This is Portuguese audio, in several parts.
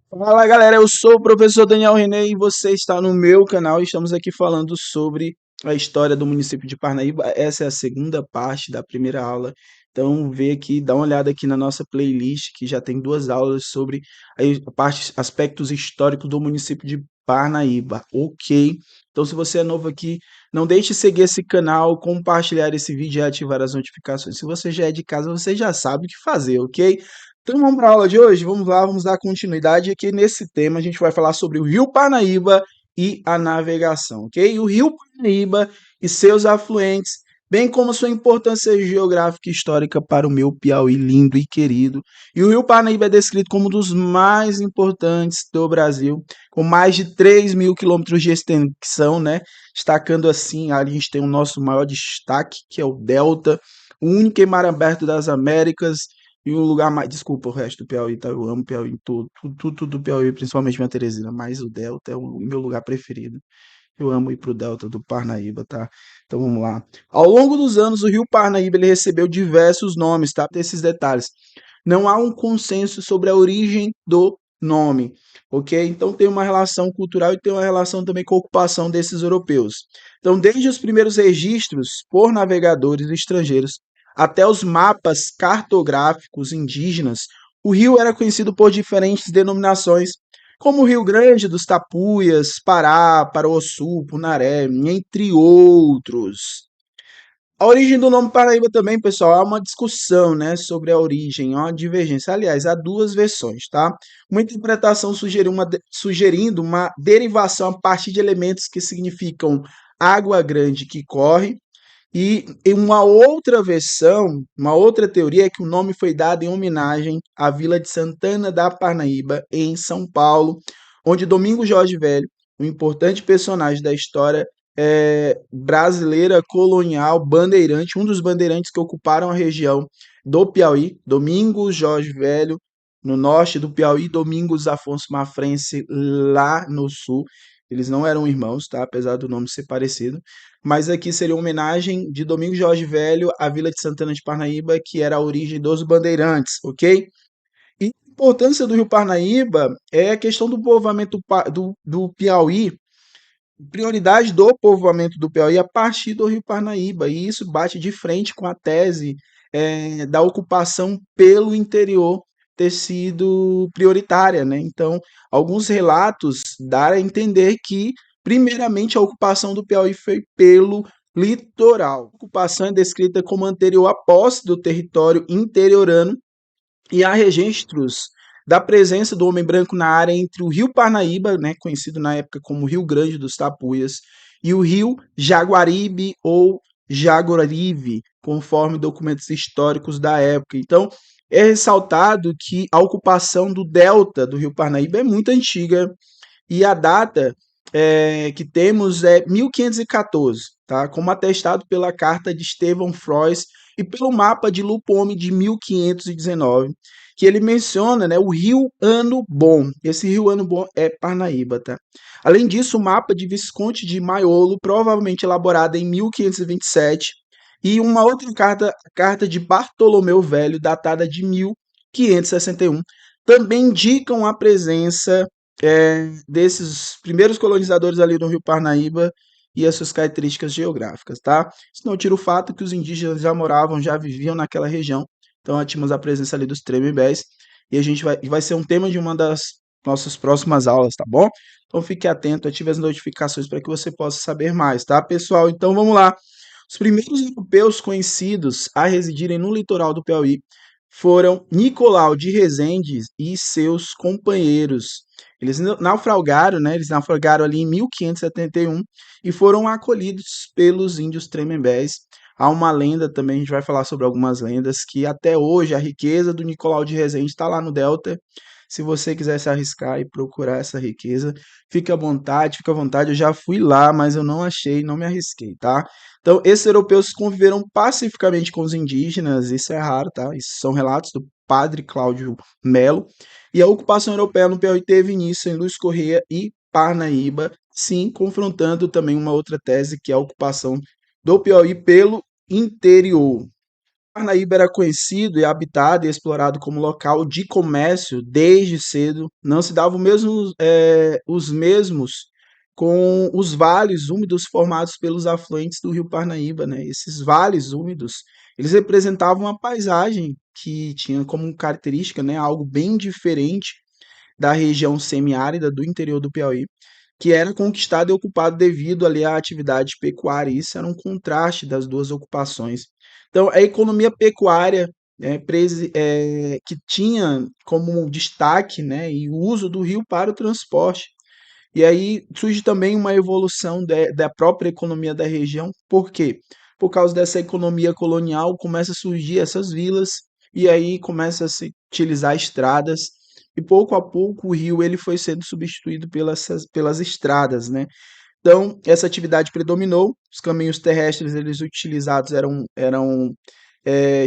Fala galera, eu sou o professor Daniel René e você está no meu canal e estamos aqui falando sobre a história do município de Parnaíba. Essa é a segunda parte da primeira aula. Então vê aqui, dá uma olhada aqui na nossa playlist que já tem duas aulas sobre a parte, aspectos históricos do município de Parnaíba, ok? Então se você é novo aqui, não deixe de seguir esse canal, compartilhar esse vídeo e ativar as notificações. Se você já é de casa, você já sabe o que fazer, ok? Então vamos para a aula de hoje? Vamos lá, vamos dar continuidade. Aqui nesse tema a gente vai falar sobre o Rio Parnaíba e a navegação, ok? O Rio Parnaíba e seus afluentes, bem como sua importância geográfica e histórica para o meu Piauí lindo e querido. E o Rio Parnaíba é descrito como um dos mais importantes do Brasil, com mais de 3.000 quilômetros de extensão, né? Destacando assim, ali a gente tem o nosso maior destaque, que é o Delta, o único mar aberto das Américas, e um lugar mais. Desculpa o resto do Piauí, tá? Eu amo Piauí em tudo, tudo do Piauí, principalmente minha Teresina, mas o Delta é o meu lugar preferido. Eu amo ir pro Delta do Parnaíba, tá? Então vamos lá. Ao longo dos anos, o Rio Parnaíba ele recebeu diversos nomes, tá? Desses detalhes. Não há um consenso sobre a origem do nome, ok? Então tem uma relação cultural e tem uma relação também com a ocupação desses europeus. Então, desde os primeiros registros por navegadores estrangeiros até os mapas cartográficos indígenas, o rio era conhecido por diferentes denominações, como o Rio Grande dos Tapuias, Pará, Paraoçu, Punaré, entre outros. A origem do nome Paraíba também, pessoal, há uma discussão, né, sobre a origem, há uma divergência. Aliás, há duas versões, tá? Uma interpretação sugerindo uma derivação a partir de elementos que significam água grande que corre, e em uma outra versão, uma outra teoria é que o nome foi dado em homenagem à vila de Santana da Parnaíba, em São Paulo, onde Domingos Jorge Velho, um importante personagem da história brasileira colonial, bandeirante, um dos bandeirantes que ocuparam a região do Piauí, Domingos Jorge Velho, no norte do Piauí, Domingos Afonso Mafrense, lá no sul. Eles não eram irmãos, tá? Apesar do nome ser parecido, mas aqui seria uma homenagem de Domingos Jorge Velho à Vila de Santana de Parnaíba, que era a origem dos bandeirantes, ok? E a importância do Rio Parnaíba é a questão do povoamento do Piauí, prioridade do povoamento do Piauí a partir do Rio Parnaíba, e isso bate de frente com a tese da ocupação pelo interior ter sido prioritária, né? Então, alguns relatos dão a entender que, primeiramente, a ocupação do Piauí foi pelo litoral. A ocupação é descrita como anterior à posse do território interiorano e há registros da presença do homem branco na área entre o rio Parnaíba, né, conhecido na época como Rio Grande dos Tapuias, e o rio Jaguaribe ou Jaguaribe, conforme documentos históricos da época. Então, é ressaltado que a ocupação do delta do rio Parnaíba é muito antiga e a data que temos é 1514, tá? Como atestado pela carta de Estevão Frois e pelo mapa de Lupome de 1519, que ele menciona, né, o rio Ano Bom. Esse rio Ano Bom é Parnaíba, tá? Além disso, o mapa de Visconde de Maiolo, provavelmente elaborado em 1527, e uma outra carta de Bartolomeu Velho, datada de 1561, também indicam a presença desses primeiros colonizadores ali do Rio Parnaíba e as suas características geográficas, tá? Isso não tira o fato que os indígenas já moravam, já viviam naquela região, então tínhamos a presença ali dos Tremembés, e a gente vai ser um tema de uma das nossas próximas aulas, tá bom? Então fique atento, ative as notificações para que você possa saber mais, tá, pessoal? Então vamos lá. Os primeiros europeus conhecidos a residirem no litoral do Piauí foram Nicolau de Rezende e seus companheiros. Eles naufragaram, né? Eles naufragaram ali em 1571 e foram acolhidos pelos índios Tremembés. Há uma lenda também, a gente vai falar sobre algumas lendas, que até hoje a riqueza do Nicolau de Rezende está lá no Delta. Se você quiser se arriscar e procurar essa riqueza, fica à vontade, fica à vontade. Eu já fui lá, mas eu não achei, não me arrisquei, tá? Então, esses europeus conviveram pacificamente com os indígenas, isso é raro, tá? Isso são relatos do padre Cláudio Melo. E a ocupação europeia no Piauí teve início em Luiz Correia e Parnaíba, sim, confrontando também uma outra tese, que é a ocupação do Piauí pelo interior. Parnaíba era conhecido e habitado e explorado como local de comércio desde cedo. Não se dava os mesmos com os vales úmidos formados pelos afluentes do rio Parnaíba, né? Esses vales úmidos, eles representavam uma paisagem que tinha como característica, né, algo bem diferente da região semiárida do interior do Piauí, que era conquistado e ocupado devido ali à atividade pecuária. Isso era um contraste das duas ocupações. Então, a economia pecuária, que tinha como destaque, né, e o uso do rio para o transporte. E aí surge também uma evolução da própria economia da região. Por quê? Por causa dessa economia colonial, começa a surgir essas vilas e aí começa a se utilizar estradas e pouco a pouco o rio ele foi sendo substituído pelas estradas, né? Então, essa atividade predominou, os caminhos terrestres eles utilizados eram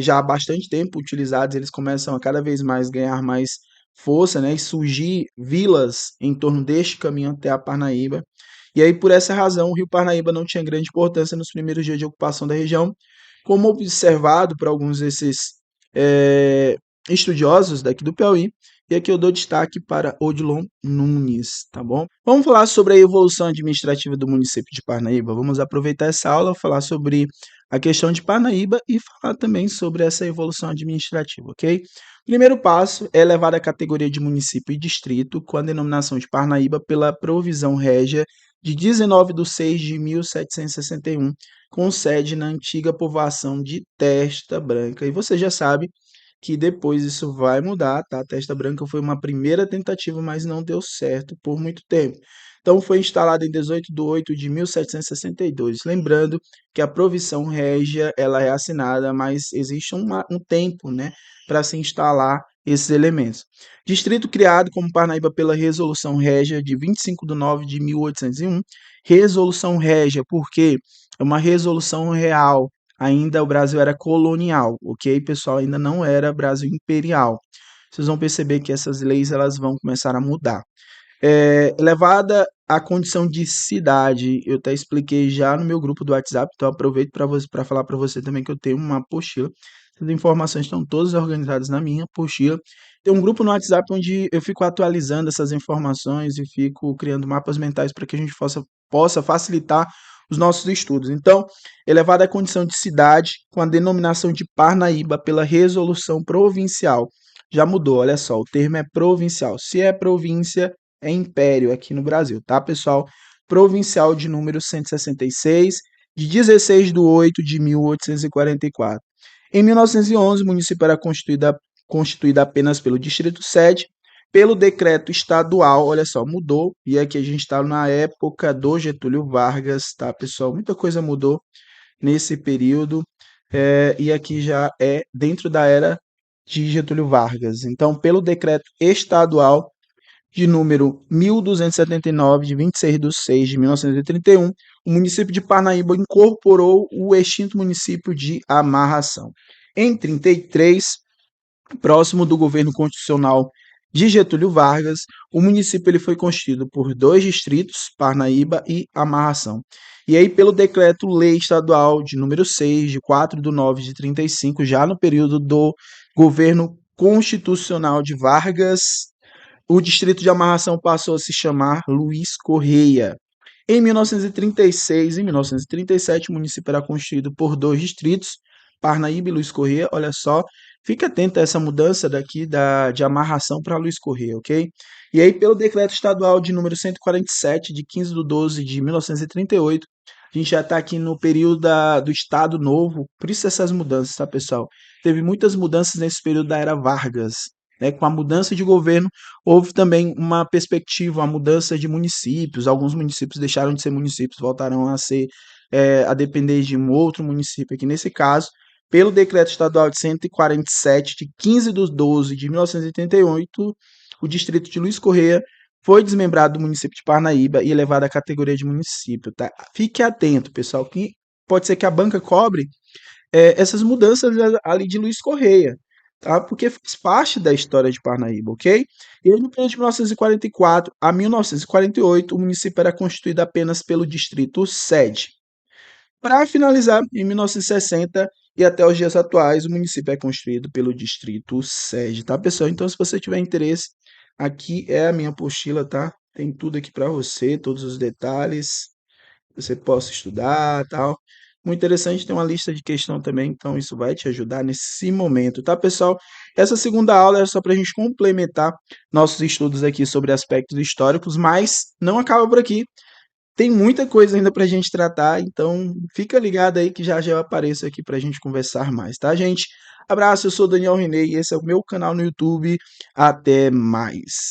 já há bastante tempo utilizados, eles começam a cada vez mais ganhar mais força, né, e surgir vilas em torno deste caminho até a Parnaíba. E aí, por essa razão, o rio Parnaíba não tinha grande importância nos primeiros dias de ocupação da região, como observado por alguns desses eh, estudiosos daqui do Piauí, e aqui eu dou destaque para Odilon Nunes, tá bom? Vamos falar sobre a evolução administrativa do município de Parnaíba. Vamos aproveitar essa aula, falar sobre a questão de Parnaíba e falar também sobre essa evolução administrativa, ok? Primeiro passo é elevar a categoria de município e distrito com a denominação de Parnaíba pela provisão régia de 19 de 6 de 1761, com sede na antiga povoação de Testa Branca. E você já sabe que depois isso vai mudar, tá? A Testa Branca foi uma primeira tentativa, mas não deu certo por muito tempo. Então foi instalada em 18 de 8 de 1762. Lembrando que a provisão régia ela é assinada, mas existe um tempo, né, para se instalar esses elementos. Distrito criado como Parnaíba pela Resolução Régia de 25 de 9 de 1801. Resolução Régia, porque é uma resolução real. Ainda o Brasil era colonial, ok, pessoal? Ainda não era Brasil imperial. Vocês vão perceber que essas leis elas vão começar a mudar. Elevada à condição de cidade, eu até expliquei já no meu grupo do WhatsApp, então aproveito para falar para você também que eu tenho uma apostila. As informações estão todas organizadas na minha apostila. Tem um grupo no WhatsApp onde eu fico atualizando essas informações e fico criando mapas mentais para que a gente possa facilitar os nossos estudos. Então, elevada à condição de cidade, com a denominação de Parnaíba pela resolução provincial. Já mudou, olha só, o termo é provincial. Se é província, é império aqui no Brasil, tá, pessoal? Provincial de número 166, de 16 de 8 de 1844. Em 1911, o município era constituído apenas pelo Distrito Sede, pelo decreto estadual, olha só, mudou, e aqui a gente está na época do Getúlio Vargas, tá, pessoal? Muita coisa mudou nesse período, e aqui já é dentro da era de Getúlio Vargas. Então, pelo decreto estadual de número 1279, de 26 de 6 de 1931, o município de Parnaíba incorporou o extinto município de Amarração. Em 33, próximo do governo constitucional de Getúlio Vargas, o município ele foi constituído por dois distritos, Parnaíba e Amarração. E aí, pelo decreto-lei estadual de número 6, de 4 de 9 de 35, já no período do governo constitucional de Vargas, o distrito de Amarração passou a se chamar Luiz Correia. Em 1936 e 1937, o município era constituído por dois distritos, Parnaíba e Luiz Correia. Olha só, fique atento a essa mudança daqui de Amarração para Luiz Correia, ok? E aí, pelo decreto estadual de número 147, de 15 de 12 de 1938, a gente já está aqui no período do Estado Novo, por isso essas mudanças, tá, pessoal? Teve muitas mudanças nesse período da era Vargas, né? Com a mudança de governo, houve também uma perspectiva, uma mudança de municípios. Alguns municípios deixaram de ser municípios, voltaram a a depender de um outro município. Aqui nesse caso, pelo decreto estadual de 147, de 15 de 12 de 1988, o distrito de Luiz Correia foi desmembrado do município de Parnaíba e elevado à categoria de município. Tá? Fique atento, pessoal, que pode ser que a banca cobre essas mudanças ali de Luiz Correia, tá? Porque faz parte da história de Parnaíba, ok? E aí, no período de 1944 a 1948, o município era constituído apenas pelo distrito sede. Para finalizar, em 1960, e até os dias atuais o município é construído pelo distrito sede, tá, pessoal? Então, se você tiver interesse, aqui é a minha apostila, tá? Tem tudo aqui para você, todos os detalhes, você possa estudar, tal. Muito interessante, tem uma lista de questão também, então isso vai te ajudar nesse momento, tá, pessoal? Essa segunda aula é só para a gente complementar nossos estudos aqui sobre aspectos históricos, mas não acaba por aqui. Tem muita coisa ainda para a gente tratar, então fica ligado aí que já já eu apareço aqui para a gente conversar mais, tá, gente? Abraço, eu sou Daniel Renê e esse é o meu canal no YouTube. Até mais.